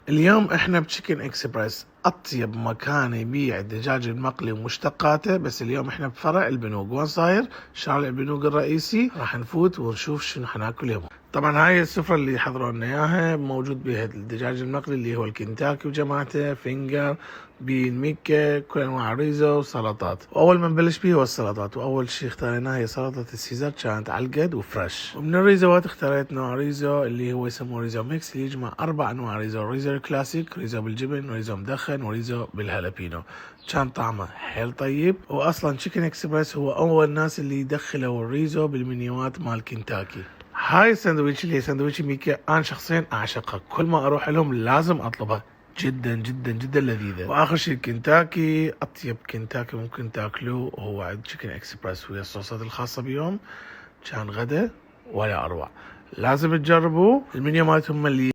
اليوم احنا بتشيكن اكسبرس، اطيب مكان يبيع الدجاج المقلي ومشتقاته. بس اليوم احنا بفرع البنوق. وين صاير؟ شارع البنوق الرئيسي. راح نفوت ونشوف شنو حناكل اليوم. طبعا هاي السفرة اللي حضروا لنا اياها موجود بها الدجاج المقلي اللي هو الكنتاكي وجماعته، فينجر، بين ميكا، كل انواع الريزو وسلطات. واول ما نبلش به هو السلطات، واول شيء اختاريناها هي سلطة السيزر، كانت على القد وفريش. ومن الريزوات اختاريت نوع ريزو اللي هو يسموه ريزو ميكس، اللي يجمع 4 انواع ريزو: ريزو الكلاسيك، ريزو بالجبن، وريزو مدخن، وريزو بالهالابينو. كان طعمه حيل طيب. واصلا تشيكن اكسبرس هو اول ناس اللي يدخلوا الريزو بالمنيوات مال كنتاكي. هاي الساندويتش اللي هي ساندويتش ميكا، انا شخصيا اعشقها، كل ما اروح لهم لازم اطلبها، جدا جدا جدا لذيذة. واخر شيء الكنتاكي، اطيب كنتاكي ممكن تاكلوه هو عند تشيكن اكسبرس، ويا الصوصات الخاصة بيوم. كان غدا ولا اروع، لازم تجربوه. المنيو مالتهم مليان